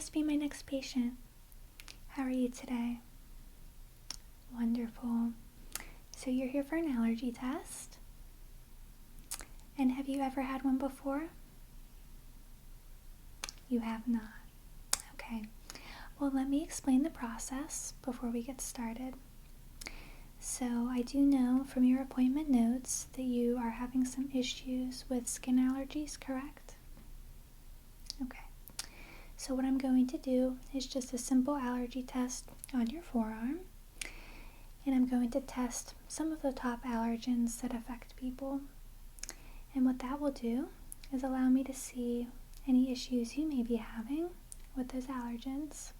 to be my next patient. How are you today? Wonderful. So you're here for an allergy test? And have you ever had one before? You have not. Okay. Well, let me explain the process before we get started. So I do know from your appointment notes that you are having some issues with skin allergies, correct? Okay. So what I'm going to do is just a simple allergy test on your forearm. And I'm going to test some of the top allergens that affect people. And what that will do is allow me to see any issues you may be having with those allergens.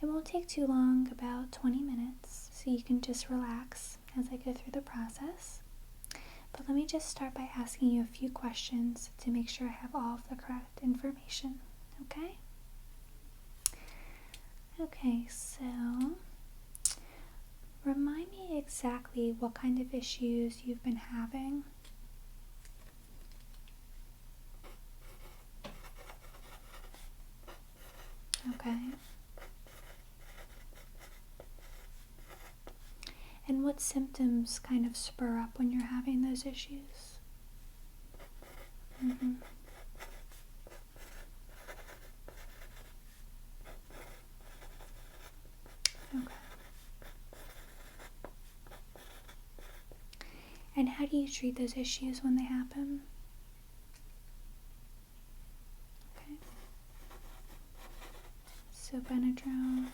It won't take too long, about 20 minutes, so you can just relax as I go through the process. But let me just start by asking you a few questions to make sure I have all of the correct information, okay? Okay, so remind me exactly what kind of issues you've been having. Okay. And what symptoms kind of spur up when you're having those issues? Okay. And how do you treat those issues when they happen? Okay. So Benadryl.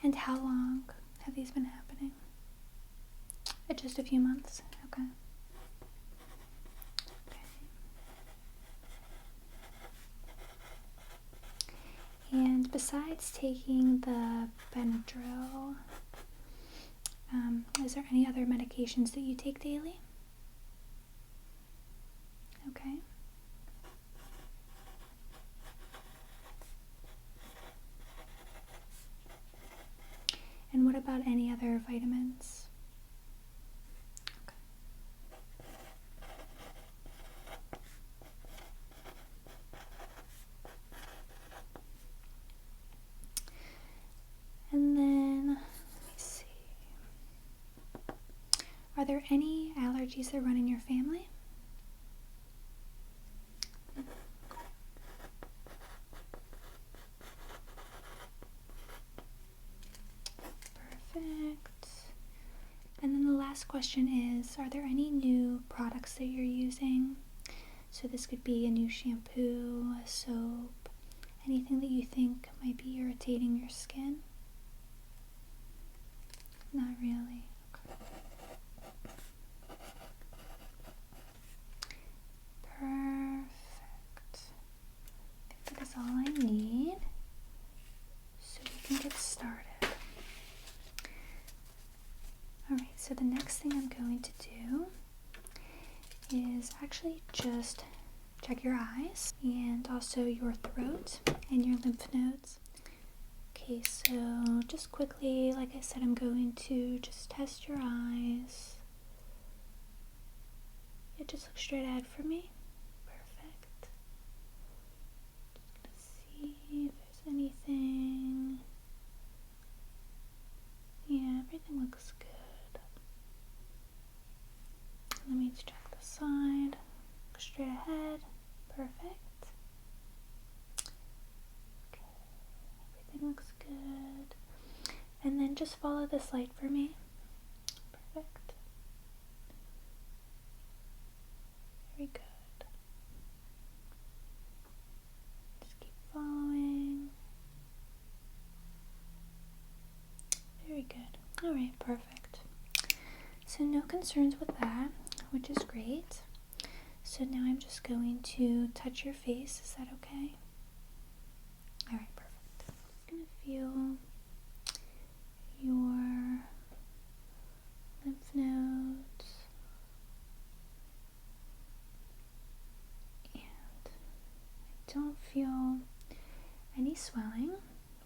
And how long have these been happening? Just a few months? Okay. And besides taking the Benadryl, is there any other medications that you take daily? Okay. And what about any other vitamins? Okay. And then, let me see. Are there any allergies that run in your family? Perfect. And then the last question is, are there any new products that you're using? So this could be a new shampoo, a soap, anything that you think might be irritating your skin? Not really. Okay. Perfect. I think that is all I need. So we can get started. Alright, so the next thing I'm going to do is actually just check your eyes and also your throat and your lymph nodes. Okay, so just quickly, like I said, I'm going to just test your eyes. Yeah, just look straight ahead for me. Perfect. Just gonna see if there's anything. Yeah, everything looks good. Let me check the side. Look straight ahead. Perfect. Okay, everything looks good. And then just follow this light for me. Perfect. Very good. Just keep following. Very good. Alright, perfect. So no concerns with that, which is great. So now I'm just going to touch your face. Is that okay? Alright, perfect. I'm going to feel your lymph nodes. And I don't feel any swelling,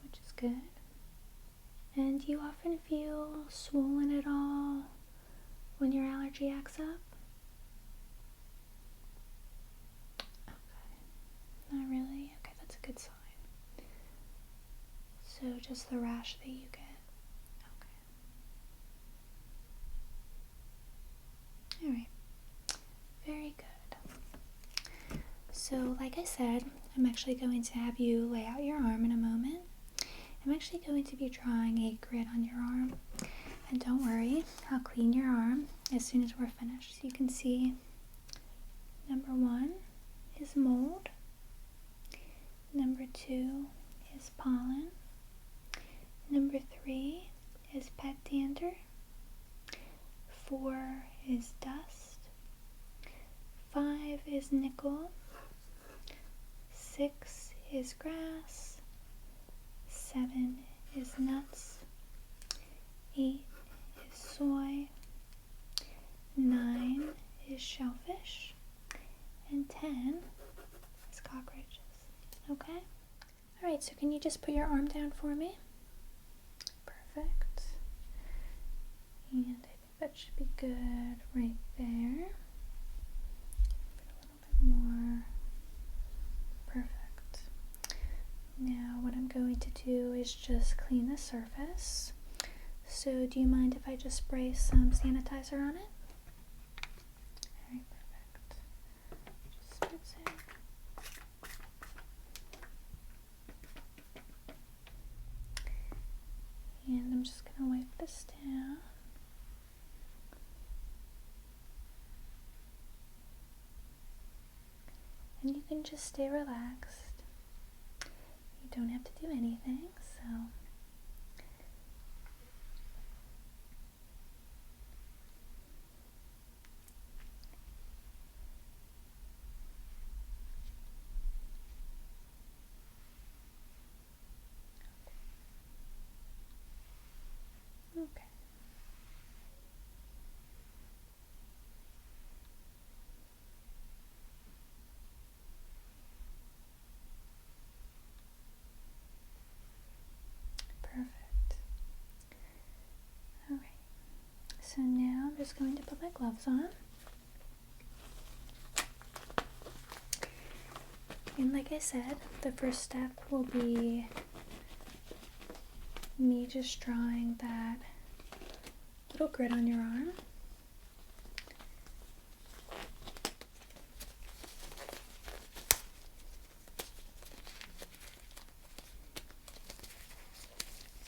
which is good. And do you often feel swollen at all when your allergy acts up? just the rash that you get? Okay. Alright. Very good. So, like I said, I'm actually going to have you lay out your arm in a moment. I'm actually going to be drawing a grid on your arm. And don't worry, I'll clean your arm as soon as we're finished. So you can see number 1 is mold. Number 2 is pollen. Number 3 is pet dander. 4 is dust. 5 is nickel. 6 is grass. 7 is nuts. 8 is soy. 9 is shellfish. And 10 is cockroaches. Okay? Alright, so can you just put your arm down for me? Perfect. And I think that should be good right there. Put a little bit more. Perfect. Now what I'm going to do is just clean the surface. So do you mind if I just spray some sanitizer on it? Alright, perfect. Just spritz it. And I'm just going to wipe this down. And you can just stay relaxed. You don't have to do anything, so. Okay. Perfect. Alright. So now I'm just going to put my gloves on. And like I said, the first step will be me just drawing that little grid on your arm.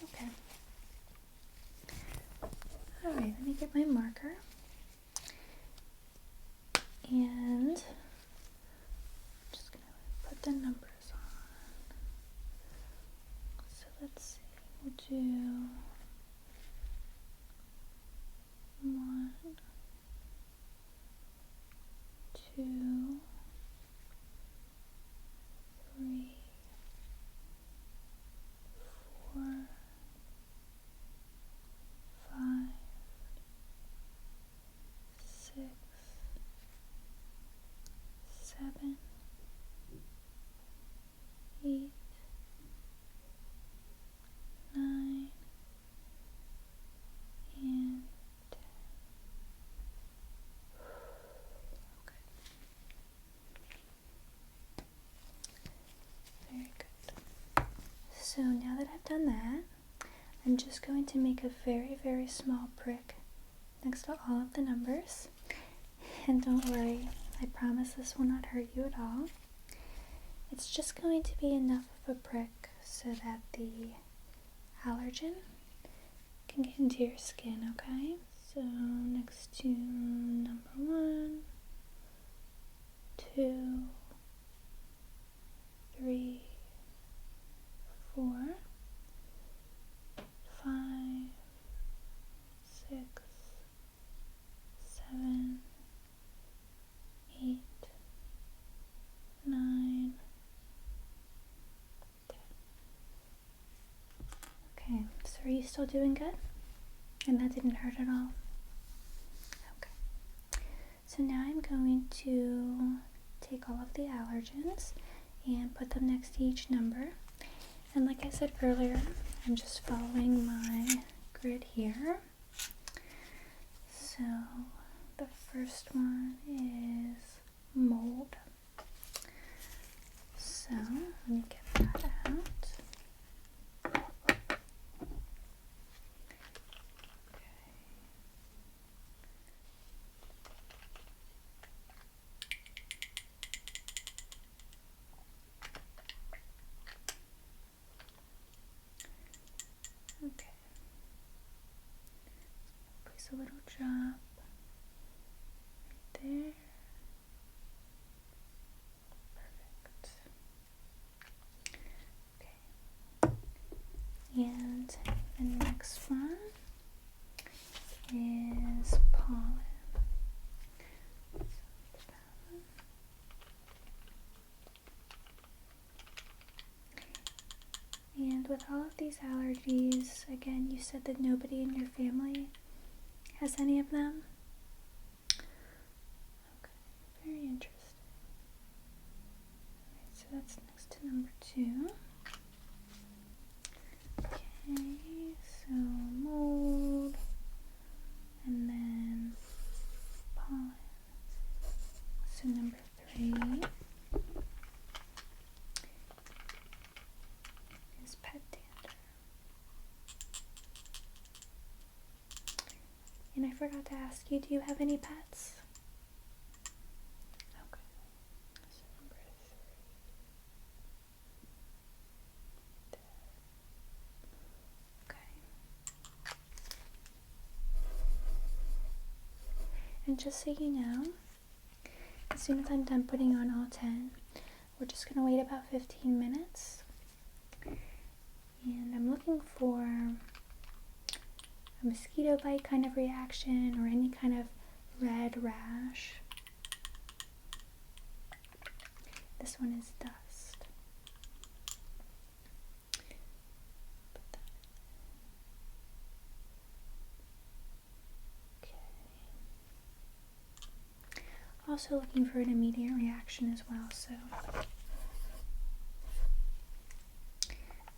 Okay. Alright, let me get my marker. And I'm just going to put the numbers on. So let's see, we'll do 1, 2, 3, 4, 5, 6, 7, 8, 9, and 10. Okay. Very good. So now that I've done that, I'm just going to make a very, very small prick next to all of the numbers. And don't worry, I promise this will not hurt you at all. It's just going to be enough of a prick so that the allergen can get into your skin, okay? So next to number 1, 2, 3, 4, 5, 6, 7, 8, 9, 10. Okay, so are you still doing good? And that didn't hurt at all? Okay. So now I'm going to take all of the allergens and put them next to each number. And like I said earlier, I'm just following my grid here. So the first one is mold. So let me get that out. place a little drop right there. Perfect. Okay. And the next one is pollen. And with all of these allergies, again, you said that nobody in your family has any of them? Okay, very interesting. Alright, so that's next to number 2. Okay, so mold, and then pollen. So number 3 is pet dander. And I forgot to ask you, do you have any pets? Okay. So number 3. There. Okay. And just so you know, as soon as I'm done putting on all 10, we're just going to wait about 15 minutes. And I'm looking for a mosquito bite kind of reaction or any kind of red rash. This one is dust. Put that in. Okay. Also looking for an immediate reaction as well, so.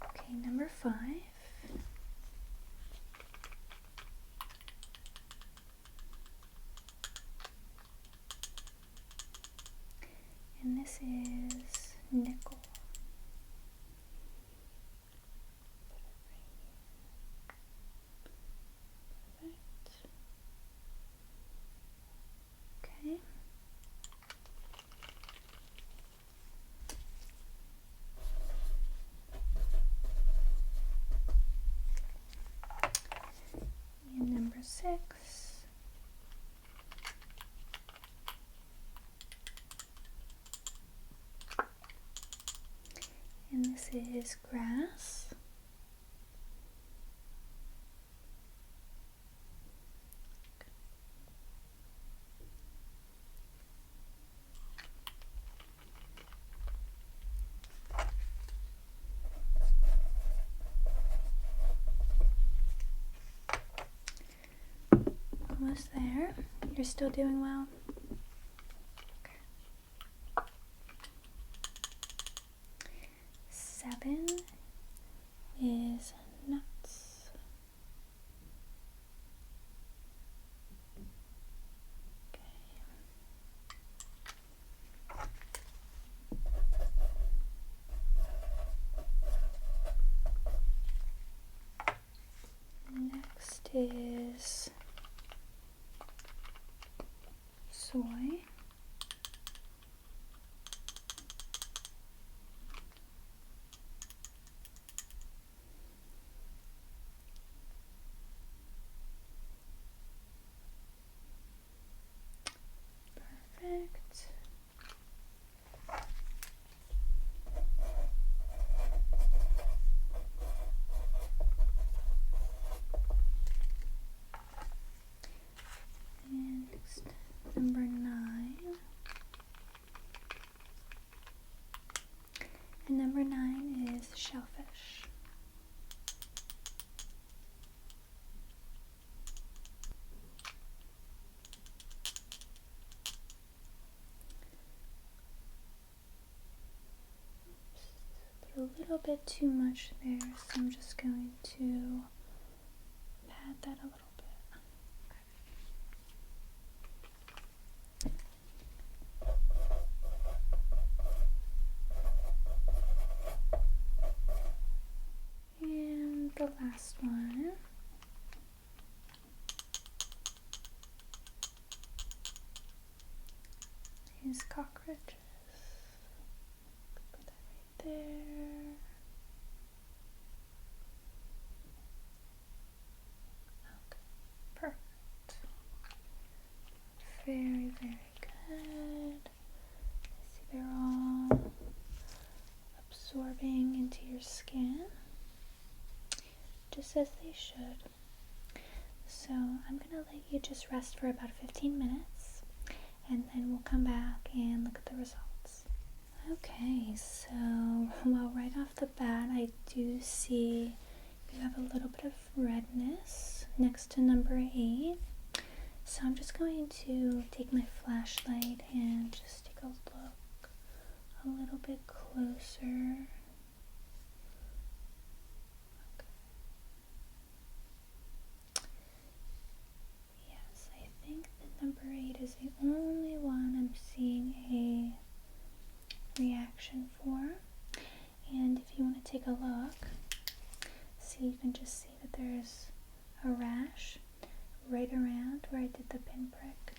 Okay, number 5. And this is nickel. Perfect. Okay. And number 6. And this is grass. Almost there. You're still doing well? Okay. 7 is nuts. Okay. Next is soy. Perfect. And next, number 9. And number 9 is shellfish. Put a little bit too much there, so I'm just going to pat that a little bit. And the last one is cockroaches. Put that right there. Okay, perfect. just as they should. So I'm gonna let you just rest for about 15 minutes, and then we'll come back and look at the results. Okay, so well, right off the bat, I do see you have a little bit of redness next to number 8. So I'm just going to take my flashlight and just take a look a little bit closer. Okay. Yes, I think that number 8 is the only one I'm seeing a reaction for. And if you want to take a look, see, you can just see that there's a rash right around where I did the pinprick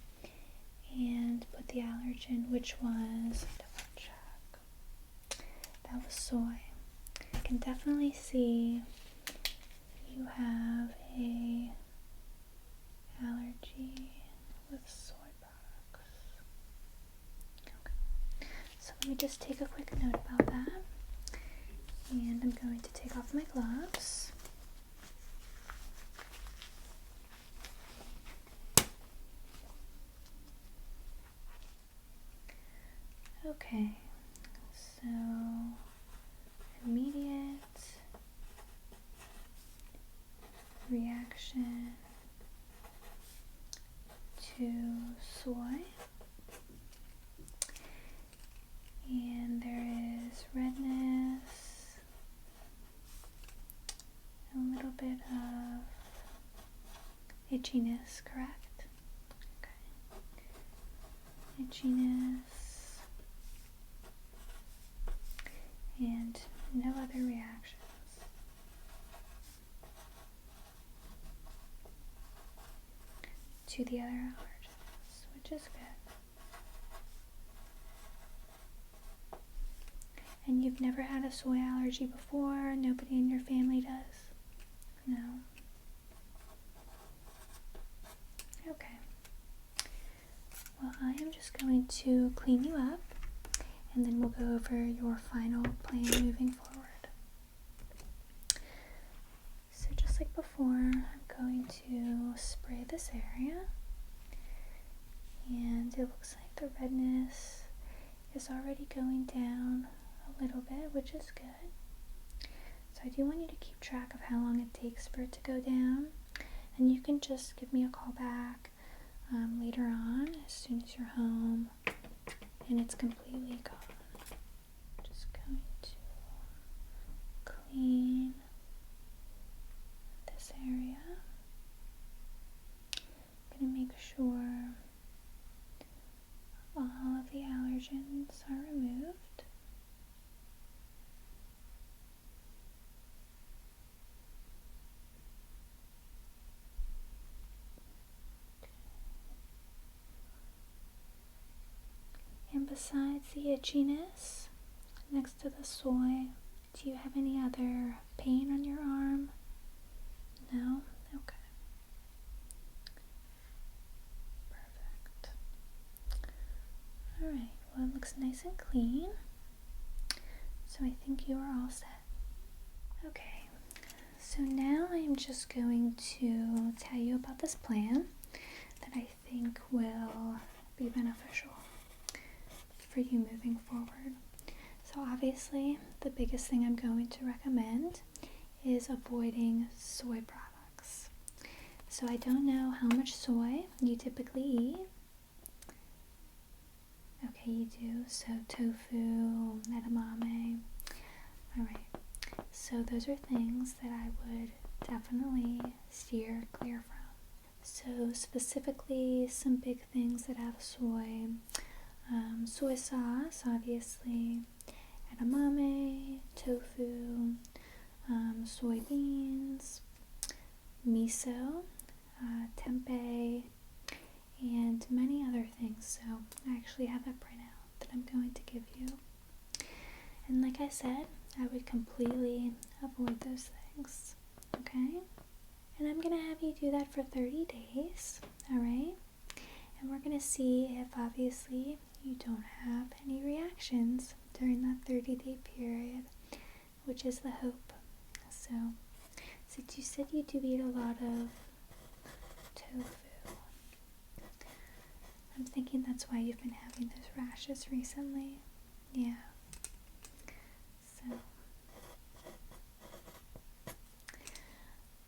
and put the allergen, which was, double check, that was soy. I can definitely see you have a allergy with soy products. Okay, so let me just take a quick note about that, and I'm going to take off my gloves. Okay, so immediate reaction to soy, and there is redness, a little bit of itchiness, correct? Okay, itchiness, and no other reactions. To the other allergens, which is good. And you've never had a soy allergy before? Nobody in your family does? No? Okay. Well, I am just going to clean you up, and then we'll go over your final plan moving forward. So just like before, I'm going to spray this area, and it looks like the redness is already going down a little bit, which is good. So I do want you to keep track of how long it takes for it to go down, and you can just give me a call back later on as soon as you're home and it's completely gone. Just going to clean this area. I'm going to make sure all of the allergens are removed. And besides the itchiness next to the soy, do you have any other pain on your arm? No? Okay. Perfect. Alright, well, it looks nice and clean. So I think you are all set. Okay, so now I'm just going to tell you about this plan that I think will be beneficial for you moving forward. So obviously, the biggest thing I'm going to recommend is avoiding soy products. So I don't know how much soy you typically eat. Okay, you do. So tofu, edamame. Alright. So those are things that I would definitely steer clear from. So specifically, some big things that have soy. Soy sauce, obviously, edamame, tofu, soybeans, miso, tempeh, and many other things. So I actually have a printout that I'm going to give you. And like I said, I would completely avoid those things, okay? And I'm going to have you do that for 30 days, alright? And we're going to see if obviously you don't have any reactions during that 30-day period, which is the hope. So Since you said you do eat a lot of tofu, I'm thinking that's why you've been having those rashes recently. Yeah.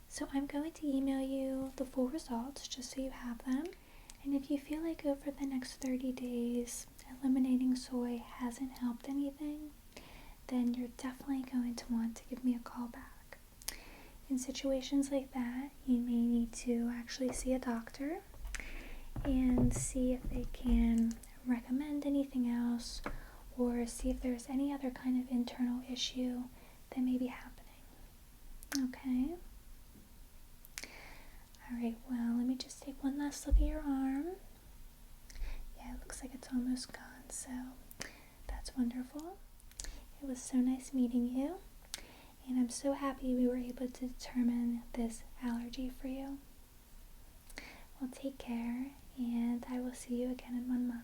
So I'm going to email you the full results just so you have them. And if you feel like over the next 30 days eliminating soy hasn't helped anything, then you're definitely going to want to give me a call back. In situations like that, you may need to actually see a doctor and see if they can recommend anything else or see if there's any other kind of internal issue that may be happening. Okay? Alright, well, let me just take one last look at your arm. Yeah, it looks like it's almost gone, so that's wonderful. It was so nice meeting you, and I'm so happy we were able to determine this allergy for you. Well, take care, and I will see you again in 1 month.